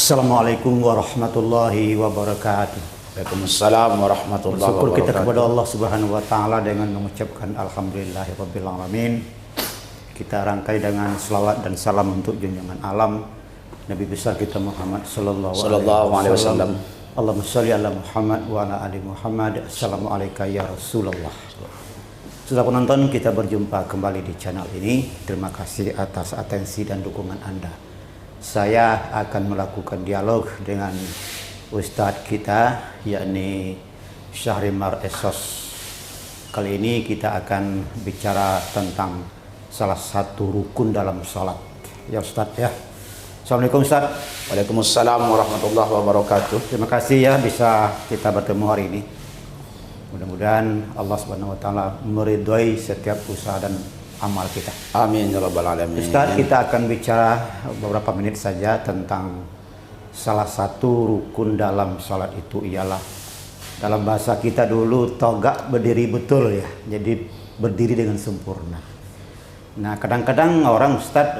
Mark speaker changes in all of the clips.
Speaker 1: Assalamualaikum warahmatullahi wabarakatuh.
Speaker 2: Waalaikumsalam warahmatullahi
Speaker 1: Bersyukur kita
Speaker 2: wabarakatuh.
Speaker 1: kepada Allah Subhanahu wa taala dengan mengucapkan alhamdulillahirabbil alamin. Kita rangkai dengan selawat dan salam untuk junjungan alam Nabi besar kita Muhammad sallallahu alaihi wasallam. Allahumma shalli ala Muhammad wa ala ali Muhammad. Assalamualaikum ya Rasulullah. Sudah penonton, kita berjumpa kembali di channel ini. Terima kasih atas atensi dan dukungan Anda. Saya akan melakukan dialog dengan Ustadz kita, yakni Syahrimar Esos. Kali ini kita akan bicara tentang salah satu rukun dalam sholat. Ya Ustadz ya. Assalamualaikum Ustadz.
Speaker 2: Waalaikumsalam warahmatullahi wabarakatuh.
Speaker 1: Terima kasih ya bisa kita bertemu hari ini. Mudah-mudahan Allah Subhanahu wa taala meridhai setiap usaha dan amal kita.
Speaker 2: Amin ya rabbal alamin.
Speaker 1: Ustaz, kita akan bicara beberapa menit saja tentang salah satu rukun dalam sholat. Itu ialah, dalam bahasa kita dulu, togak berdiri betul ya, jadi berdiri dengan sempurna. Nah kadang-kadang orang Ustaz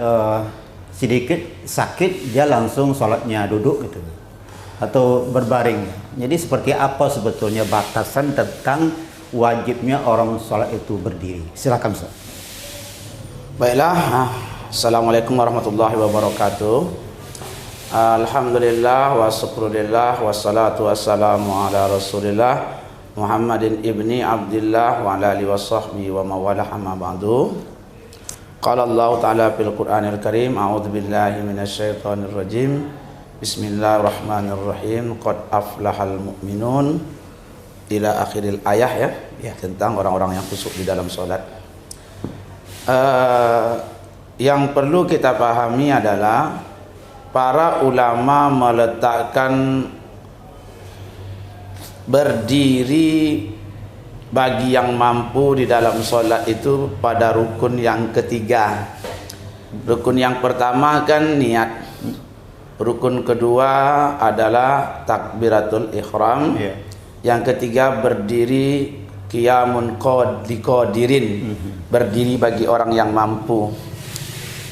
Speaker 1: sedikit sakit, dia langsung sholatnya duduk gitu, atau berbaring. Jadi seperti apa sebetulnya batasan tentang wajibnya orang sholat itu berdiri? Silakan Ustaz.
Speaker 2: Baiklah, assalamualaikum warahmatullahi wabarakatuh. Alhamdulillah wa syukurillah wassalatu wassalamu ala rasulillah Muhammadin ibni Abdillah wa ala alihi wa sahbihi wa mawalah amma ba'du. Qala Allah ta'ala fil Qur'anil Karim, a'udzu billahi minasyaitonir rajim. Bismillahirrahmanirrahim. Qad aflahal mu'minun ila akhiril ayah ya, tentang orang-orang yang khusyuk di dalam salat. Yang perlu kita pahami adalah para ulama meletakkan berdiri bagi yang mampu di dalam sholat itu pada rukun yang ketiga. Rukun yang pertama kan niat. Rukun kedua adalah takbiratul ihram. Yang ketiga berdiri qiyamun qadirin, berdiri bagi orang yang mampu.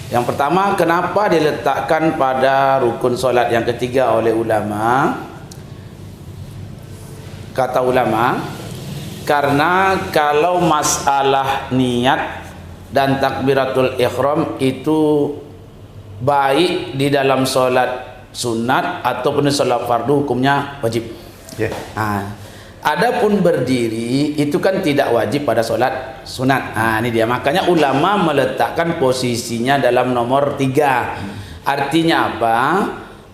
Speaker 2: Yang pertama, kenapa diletakkan pada rukun solat yang ketiga oleh ulama? Kata ulama, karena kalau masalah niat dan takbiratul ihram itu baik di dalam solat sunat ataupun solat fardu, hukumnya wajib. Adapun berdiri itu kan tidak wajib pada sholat sunat. Ini dia, makanya ulama meletakkan posisinya dalam nomor 3. Artinya apa?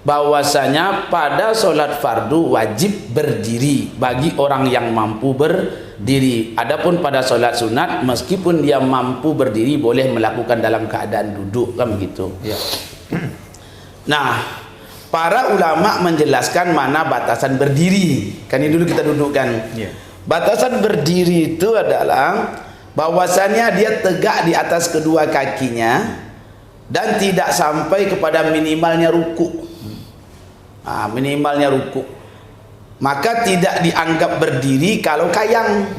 Speaker 2: Bahwasanya pada sholat fardu wajib berdiri bagi orang yang mampu berdiri. Adapun pada sholat sunat, meskipun dia mampu berdiri, boleh melakukan dalam keadaan duduk, kan begitu. Nah, para ulama menjelaskan mana batasan berdiri. Kan ini dulu kita dudukkan. Batasan berdiri itu adalah bahwasannya dia tegak di atas kedua kakinya dan tidak sampai kepada minimalnya ruku. Minimalnya ruku. Maka tidak dianggap berdiri kalau kayang,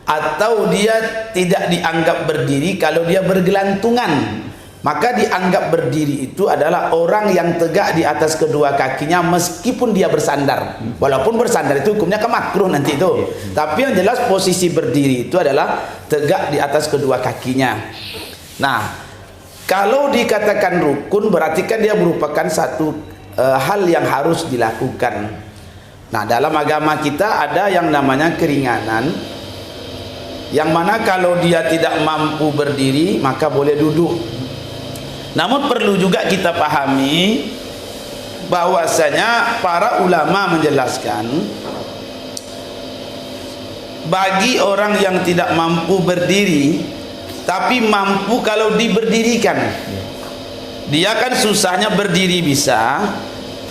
Speaker 2: atau dia tidak dianggap berdiri kalau dia bergelantungan. Maka dianggap berdiri itu adalah orang yang tegak di atas kedua kakinya meskipun dia bersandar. Walaupun bersandar itu hukumnya kemakruh nanti itu. Tapi yang jelas posisi berdiri itu adalah tegak di atas kedua kakinya. Nah, kalau dikatakan rukun berarti kan dia merupakan satu hal yang harus dilakukan. Nah, dalam agama kita ada yang namanya keringanan, yang mana kalau dia tidak mampu berdiri maka boleh duduk. Namun perlu juga kita pahami bahwasanya para ulama menjelaskan bagi orang yang tidak mampu berdiri tapi mampu kalau diberdirikan. Dia kan susahnya berdiri bisa,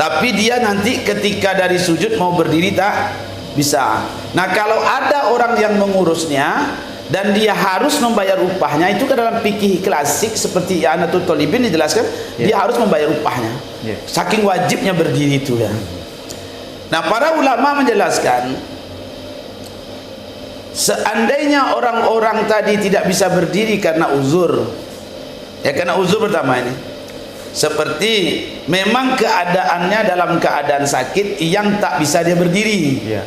Speaker 2: tapi dia nanti ketika dari sujud mau berdiri tak bisa. Nah, kalau ada orang yang mengurusnya dan dia harus membayar upahnya, itu ke dalam fikih klasik seperti Anatul Talibin dijelaskan, dia harus membayar upahnya. Saking wajibnya berdiri itu ya. Nah, para ulama menjelaskan seandainya orang-orang tadi tidak bisa berdiri karena uzur, ya karena uzur pertama ini, seperti memang keadaannya dalam keadaan sakit yang tak bisa dia berdiri.
Speaker 1: Ya.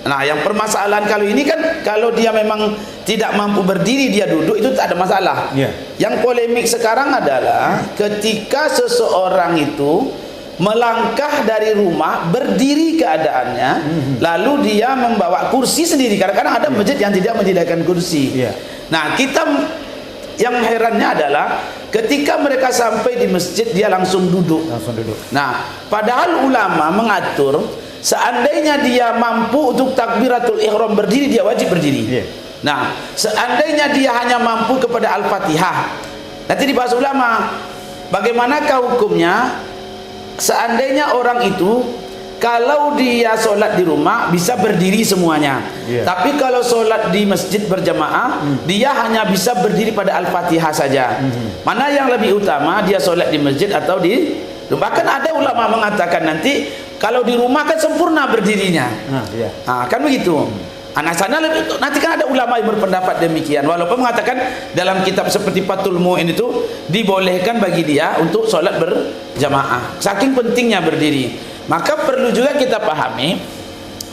Speaker 2: Nah, yang permasalahan kalau ini kan, kalau dia memang tidak mampu berdiri, dia duduk, itu tak ada masalah.
Speaker 1: Ya.
Speaker 2: Yang polemik sekarang adalah ketika seseorang itu melangkah dari rumah, berdiri keadaannya, lalu dia membawa kursi sendiri. Kadang-kadang ada masjid yang tidak menyediakan kursi.
Speaker 1: Ya.
Speaker 2: Nah, kita yang herannya adalah ketika mereka sampai di masjid, dia langsung duduk.
Speaker 1: Langsung duduk.
Speaker 2: Nah, padahal ulama mengatur seandainya dia mampu untuk takbiratul ihram berdiri, dia wajib berdiri.
Speaker 1: Yeah.
Speaker 2: Nah, seandainya dia hanya mampu kepada Al-Fatihah, nanti dibahas ulama, bagaimanakah hukumnya seandainya orang itu kalau dia sholat di rumah bisa berdiri semuanya, tapi kalau sholat di masjid berjamaah, dia hanya bisa berdiri pada Al-Fatihah saja. Mana yang lebih utama, dia sholat di masjid atau di rumah? Bahkan ada ulama mengatakan nanti kalau di rumah kan sempurna berdirinya. Kan begitu. Anak sana nanti kan ada ulama yang berpendapat demikian, walaupun mengatakan dalam kitab seperti Fathul Mu'in itu dibolehkan bagi dia untuk sholat berjamaah, saking pentingnya berdiri. Maka perlu juga kita pahami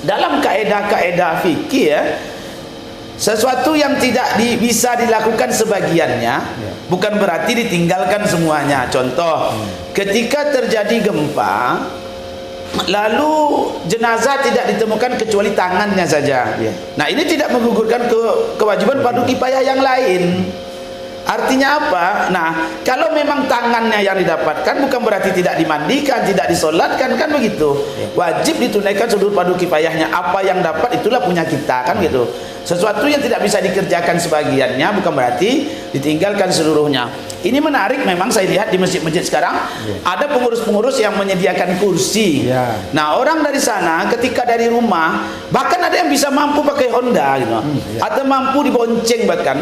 Speaker 2: dalam kaedah-kaedah fikih ya, sesuatu yang tidak bisa dilakukan sebagiannya bukan berarti ditinggalkan semuanya. Contoh, ketika terjadi gempa lalu jenazah tidak ditemukan kecuali tangannya saja. Nah, ini tidak menggugurkan kewajiban fardu kifayah yang lain. Artinya apa? Nah, kalau memang tangannya yang didapatkan bukan berarti tidak dimandikan, tidak disolatkan, kan begitu. Wajib ditunaikan seluruh fardu kifayahnya. Apa yang dapat itulah punya kita, kan gitu. Sesuatu yang tidak bisa dikerjakan sebagiannya bukan berarti ditinggalkan seluruhnya. Ini menarik memang, saya lihat di masjid-masjid sekarang ada pengurus-pengurus yang menyediakan kursi. Nah, orang dari sana ketika dari rumah bahkan ada yang bisa mampu pakai Honda gitu. Atau mampu dibonceng bahkan.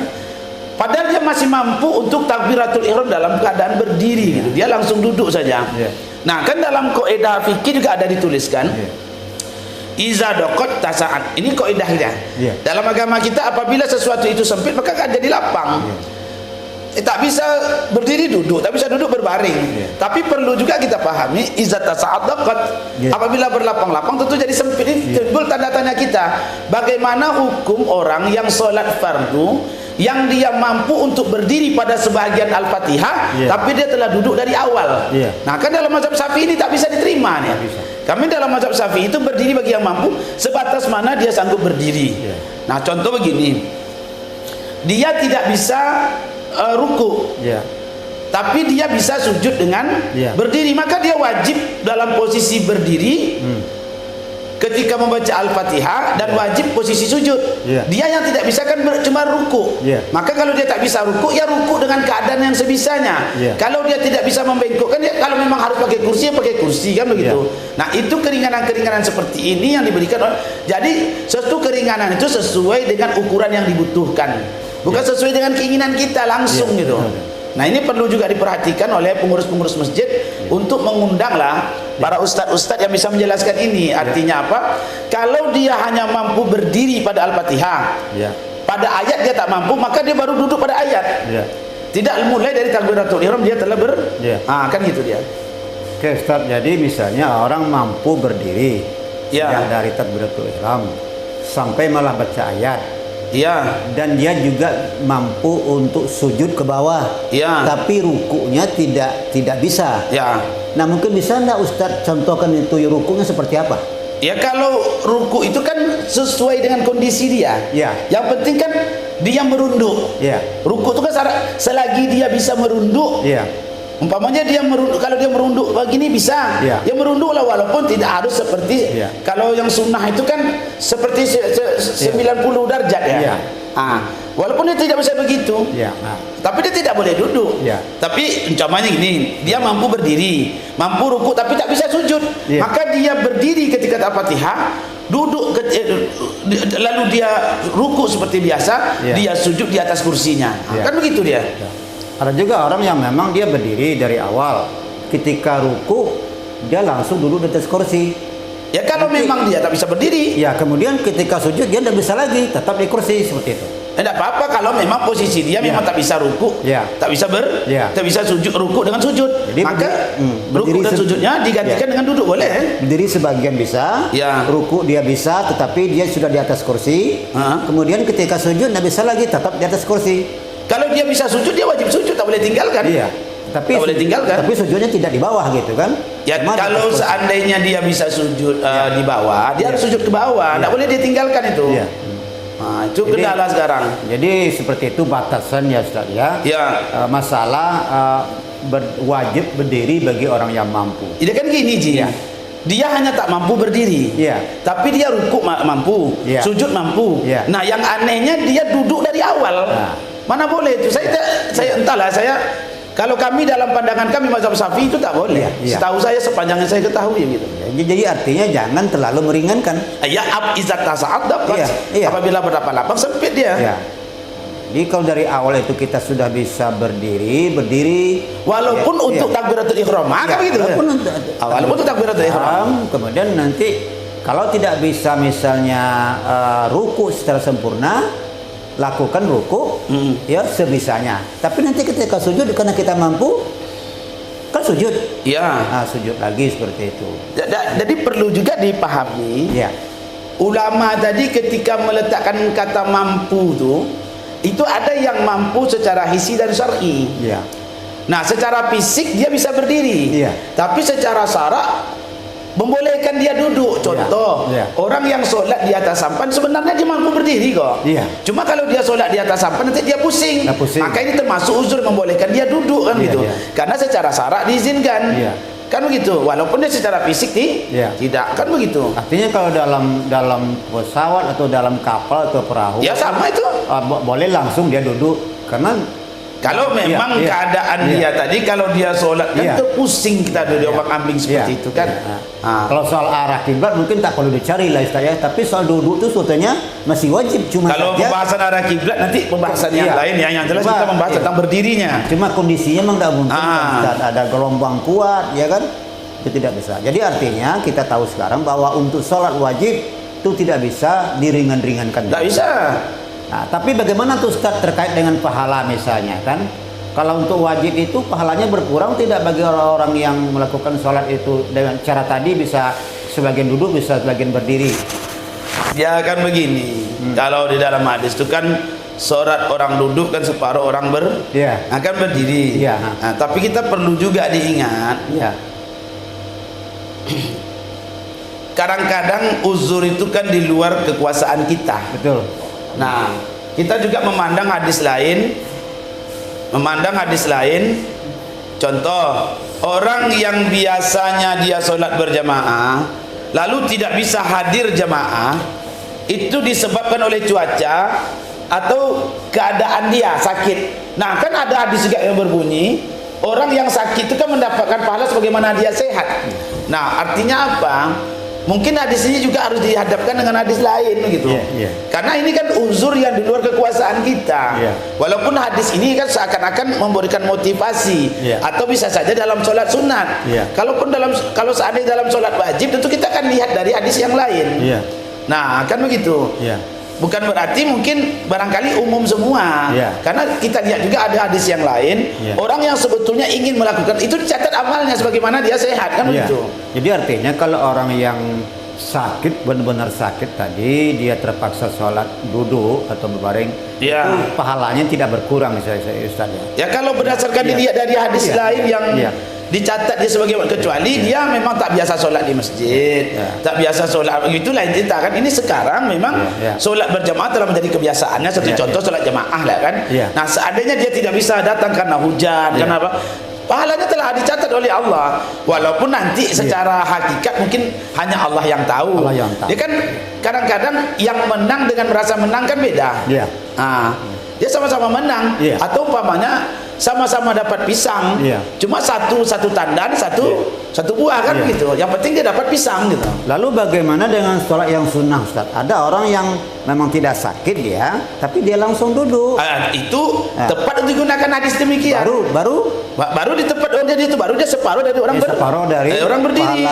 Speaker 2: Padahal dia masih mampu untuk takbiratul ihram dalam keadaan berdiri gitu. Dia langsung duduk saja. Nah, kan dalam kaidah fikih juga ada dituliskan iza dokot tasa'at. Ini kaidahnya. Dalam agama kita apabila sesuatu itu sempit maka akan jadi lapang. Tak bisa berdiri duduk, tak bisa duduk berbaring. Tapi perlu juga kita pahami iza tasa'at dokot. Apabila berlapang-lapang tentu jadi sempit. Ini timbul tanda tanya kita. Bagaimana hukum orang yang sholat fardu yang dia mampu untuk berdiri pada sebahagian Al-Fatihah, tapi dia telah duduk dari awal. Nah, kan dalam mazhab Syafi'i ini tak bisa diterima nih. Kami dalam mazhab Syafi'i itu berdiri bagi yang mampu sebatas mana dia sanggup berdiri. Nah, contoh begini, dia tidak bisa ruku, tapi dia bisa sujud dengan berdiri, maka dia wajib dalam posisi berdiri ketika membaca Al-Fatihah dan wajib posisi sujud. Dia yang tidak bisa kan cuma ruku. Maka kalau dia tak bisa ruku, ya ruku dengan keadaan yang sebisanya. Kalau dia tidak bisa membengkokkan, ya kalau memang harus pakai kursi, ya pakai kursi, kan begitu. Nah, itu keringanan-keringanan seperti ini yang diberikan. Jadi suatu keringanan itu sesuai dengan ukuran yang dibutuhkan, bukan sesuai dengan keinginan kita langsung gitu. Nah, ini perlu juga diperhatikan oleh pengurus-pengurus masjid untuk mengundanglah para ustadz-ustadz yang bisa menjelaskan ini. Artinya apa? Kalau dia hanya mampu berdiri pada Al-Fatihah, pada ayat dia tak mampu, maka dia baru duduk pada ayat. Tidak mulai dari takbiratul ihram dia telah kan gitu dia.
Speaker 1: Oke, Ustadz, jadi misalnya orang mampu berdiri sejak dari takbiratul ihram sampai malah baca ayat. Dan dia juga mampu untuk sujud ke bawah. Tapi rukunya tidak bisa. Nah, mungkin bisa enggak Ustadz contohkan itu rukunya seperti apa?
Speaker 2: Ya, kalau ruku itu kan sesuai dengan kondisi dia. Yang penting kan dia merunduk. Ruku itu kan selagi dia bisa merunduk. Umpamanya dia merunduk, kalau dia merunduk begini bisa. Dia merunduklah walaupun tidak harus seperti kalau yang sunnah itu kan seperti 90 derajat ya. Walaupun dia tidak bisa begitu. Tapi dia tidak boleh duduk. Tapi umpamanya gini, dia mampu berdiri, mampu ruku tapi tak bisa sujud. Maka dia berdiri ketika Al-Fatihah, duduk lalu dia ruku seperti biasa, dia sujud di atas kursinya. Kan begitu dia.
Speaker 1: Ada juga orang yang memang dia berdiri dari awal, ketika ruku dia langsung duduk di atas kursi.
Speaker 2: Ya, kalau memang dia tak bisa berdiri.
Speaker 1: Kemudian ketika sujud dia tidak bisa lagi, tetap di kursi seperti itu.
Speaker 2: Tidak apa-apa kalau memang posisi dia memang tak bisa ruku, tak bisa tak bisa sujud ruku dengan sujud. Jadi maka ruku dan sujudnya digantikan dengan duduk, boleh.
Speaker 1: Berdiri sebagian bisa, ruku dia bisa, tetapi dia sudah di atas kursi. Kemudian ketika sujud tidak bisa lagi, tetap di atas kursi.
Speaker 2: Kalau dia bisa sujud, dia wajib sujud, tak boleh tinggalkan.
Speaker 1: Tapi
Speaker 2: boleh tinggalkan.
Speaker 1: Tapi sujudnya tidak di bawah gitu kan?
Speaker 2: Ya, kalau seandainya dia bisa sujud di bawah, dia harus sujud ke bawah, tidak boleh dia tinggalkan itu. Nah, itu kendala sekarang.
Speaker 1: Jadi seperti itu batasan ya Ustaz ya. Masalah wajib berdiri bagi orang yang mampu.
Speaker 2: Jadi kan gini Ji. Dia hanya tak mampu berdiri. Tapi dia rukuk mampu, sujud mampu. Nah, yang anehnya dia duduk dari awal. Mana boleh itu? Saya entahlah, kalau kami dalam pandangan kami mazhab Syafi'i itu tak boleh. Setahu saya, sepanjang yang saya ketahui gitu.
Speaker 1: Jadi artinya jangan terlalu meringankan.
Speaker 2: Izat tasaat dapat. Apabila berdapat lapang sempit dia.
Speaker 1: Jadi kalau dari awal itu kita sudah bisa berdiri
Speaker 2: walaupun untuk takbiratul ihram, kan begitu. Walaupun untuk takbiratul ihram.
Speaker 1: Kemudian nanti kalau tidak bisa misalnya ruku secara sempurna, lakukan ruku ya sebisanya. Tapi nanti ketika sujud karena kita mampu kan sujud. Sujud lagi seperti itu.
Speaker 2: Jadi perlu juga dipahami. Ulama tadi ketika meletakkan kata mampu itu ada yang mampu secara hissi dan syar'i. Nah, secara fisik dia bisa berdiri. Tapi secara syarak membolehkan dia duduk. Contoh, orang yang sholat di atas sampan sebenarnya dia mampu berdiri kok. Cuma kalau dia sholat di atas sampan nanti dia pusing. Maka ini termasuk uzur membolehkan dia duduk kan gitu. Karena secara syarak diizinkan. Kan begitu. Walaupun dia secara fisik tidak, kan begitu.
Speaker 1: Artinya kalau dalam pesawat atau dalam kapal atau perahu,
Speaker 2: sama itu.
Speaker 1: Boleh langsung dia duduk karena
Speaker 2: kalau memang keadaan dia tadi, kalau dia sholat kan itu pusing kita duduk ombak-ambing seperti itu kan.
Speaker 1: Kalau soal arah kiblat mungkin tak perlu dicari lah istilahnya, tapi soal duduk itu sebetulnya masih wajib. Cuma
Speaker 2: kalau pembahasan arah kiblat nanti pembahasan yang lain yang jelas kita membahas tentang berdirinya.
Speaker 1: Cuma kondisinya memang tidak mungkin. Ada gelombang kuat, ya kan? Itu tidak bisa. Jadi artinya kita tahu sekarang bahwa untuk sholat wajib itu tidak bisa diringan-ringankan.
Speaker 2: Tidak bisa.
Speaker 1: Nah, tapi bagaimana tuh Ustaz terkait dengan pahala misalnya kan? Kalau untuk wajib itu pahalanya berkurang tidak bagi orang-orang yang melakukan sholat itu dengan cara tadi, bisa sebagian duduk, bisa sebagian berdiri?
Speaker 2: Ya kan begini. Kalau di dalam hadis itu kan sholat orang duduk kan separuh orang akan berdiri. Nah, tapi kita perlu juga diingat. Kadang-kadang uzur itu kan di luar kekuasaan kita.
Speaker 1: Betul.
Speaker 2: Nah, kita juga memandang hadis lain. Contoh, orang yang biasanya dia sholat berjamaah lalu tidak bisa hadir jamaah, itu disebabkan oleh cuaca atau keadaan dia sakit. Nah, kan ada hadis juga yang berbunyi orang yang sakit itu kan mendapatkan pahala sebagaimana dia sehat. Nah, artinya apa? Mungkin hadis ini juga harus dihadapkan dengan hadis lain gitu. Karena ini kan uzur yang di luar kekuasaan kita. Walaupun hadis ini kan seakan-akan memberikan motivasi, atau bisa saja dalam sholat sunat. Kalau seandainya dalam sholat wajib, tentu kita akan lihat dari hadis yang lain. Nah, kan begitu. Bukan berarti mungkin barangkali umum semua. Karena kita lihat juga ada hadis yang lain, orang yang sebetulnya ingin melakukan itu dicatat amalnya sebagaimana dia sehat, kan begitu.
Speaker 1: Jadi artinya kalau orang yang sakit, benar-benar sakit tadi, dia terpaksa sholat duduk atau berbaring, itu pahalanya tidak berkurang misalnya Ustaz.
Speaker 2: Ya kalau berdasarkan dilihat dari hadis lain yang dicatat dia sebagai kecuali dia memang tak biasa sholat di masjid, tak biasa sholat begitu lain cerita kan. Ini sekarang memang sholat berjamaah telah menjadi kebiasaannya. Satu contoh sholat jamaah lah kan. Nah, seandainya dia tidak bisa datang karena hujan, karena apa, pahalanya telah dicatat oleh Allah. Walaupun nanti secara hakikat mungkin hanya Allah yang tahu. Dia kan kadang-kadang yang menang dengan merasa menang kan beda. Dia sama-sama menang, atau umpamanya sama-sama dapat pisang, cuma satu tandan, satu satu buah kan gitu. Yang penting dia dapat pisang gitu.
Speaker 1: Lalu bagaimana dengan sholat yang sunnah, Ustaz? Ada orang yang memang tidak sakit dia, tapi dia langsung duduk.
Speaker 2: Itu tepat untuk digunakan hadis demikian. Baru di tempat dia itu baru dia separuh dari orang orang berdiri.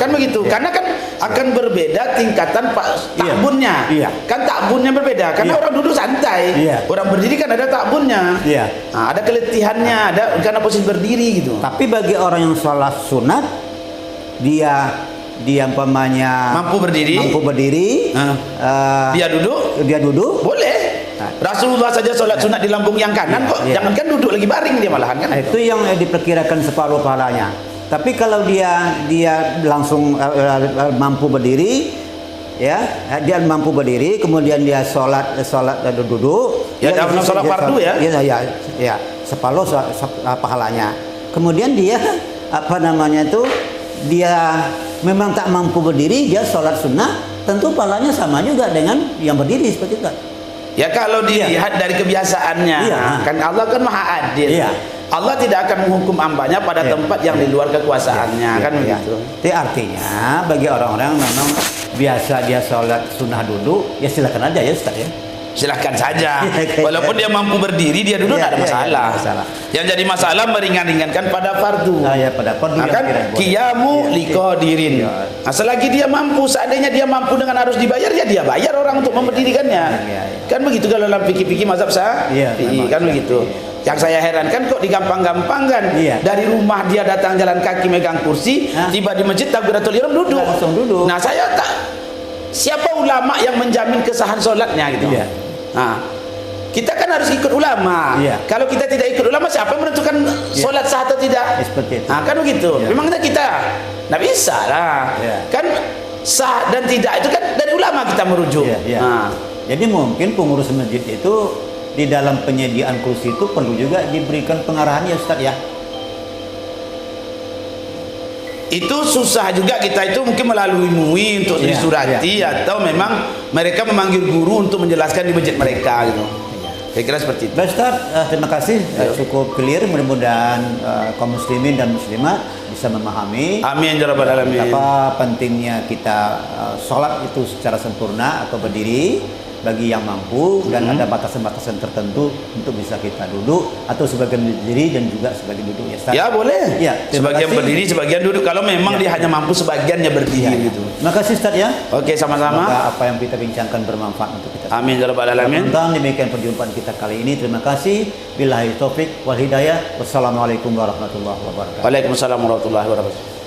Speaker 2: Kan begitu. Karena kan akan berbeda tingkatan takbunnya. Kan takbunnya berbeda. Karena orang duduk santai. Orang berdiri kan ada takbunnya. Ada keletihannya, ada karena posisi berdiri gitu.
Speaker 1: Tapi bagi orang yang sholat sunat, dia umpamanya
Speaker 2: mampu berdiri, dia duduk, boleh. Rasulullah saja sholat sunat di lambung yang kanan kok, jangankan duduk lagi baring dia malahan kan.
Speaker 1: Itu yang diperkirakan separuh pahalanya. Tapi kalau dia langsung mampu berdiri, dia mampu berdiri, kemudian dia sholat duduk,
Speaker 2: dalam sholat fardu
Speaker 1: separuh pahalanya. Kemudian dia dia memang tak mampu berdiri, dia sholat sunnah, tentu pahalanya sama juga dengan yang berdiri seperti itu.
Speaker 2: Ya kalau dilihat dari kebiasaannya, kan Allah kan maha adil. Allah tidak akan menghukum hambanya pada tempat yang di luar kekuasaannya, kan begitu.
Speaker 1: Itu artinya bagi orang-orang memang biasa dia sholat sunnah duduk, ya silakan aja ya Ustaz ya.
Speaker 2: Silahkan saja, walaupun dia mampu berdiri, dia duduk tidak ada masalah. Yang jadi masalah meringan-ringankan pada fardu.
Speaker 1: Pada fardu
Speaker 2: kan qiyamu liqadirin. Selagi dia mampu, seandainya dia mampu dengan harus dibayar, ya dia bayar orang untuk memberdirikannya. Kan begitu kalau dalam fikih-fikih mazhab Syafi'i, kan begitu. Yang saya herankan kok digampang-gampangkan. Dari rumah dia datang jalan kaki megang kursi, tiba di masjid takbiratul ihram duduk. Nah, saya tak, siapa ulama yang menjamin kesahan sholatnya gitu. Kita kan harus ikut ulama. Kalau kita tidak ikut ulama, siapa yang menentukan sholat sah atau tidak?
Speaker 1: Seperti itu.
Speaker 2: Kan begitu. Memangnya kita nggak bisa lah. Kan sah dan tidak itu kan dari ulama kita merujuk.
Speaker 1: Jadi mungkin pengurus masjid itu di dalam penyediaan kursi itu perlu juga diberikan pengarahan ya Ustaz ya.
Speaker 2: Itu susah juga kita itu mungkin melalui MUI untuk disurati atau memang mereka memanggil guru untuk menjelaskan di masjid mereka gitu. Saya kira seperti itu.
Speaker 1: Baik Ustaz, terima kasih, cukup clear. Mudah-mudahan kaum muslimin dan muslimat bisa memahami
Speaker 2: amin ya rabbal alamin
Speaker 1: betapa pentingnya kita sholat itu secara sempurna atau berdiri bagi yang mampu, dan ada batasan-batasan tertentu untuk bisa kita duduk atau sebagian berdiri dan juga sebagian duduk ya Ustaz.
Speaker 2: Ya boleh. Sebagian berdiri, sebagian duduk kalau memang dia hanya mampu sebagiannya berdiri gitu.
Speaker 1: Terima kasih Ustaz ya.
Speaker 2: Oke, sama-sama.
Speaker 1: Semoga apa yang kita bincangkan bermanfaat untuk kita.
Speaker 2: Amin ya rabbal alamin.
Speaker 1: Demikian perjumpaan kita kali ini. Terima kasih. Billahi taufik wal hidayah. Wassalamualaikum warahmatullahi wabarakatuh.
Speaker 2: Waalaikumsalam warahmatullahi wabarakatuh.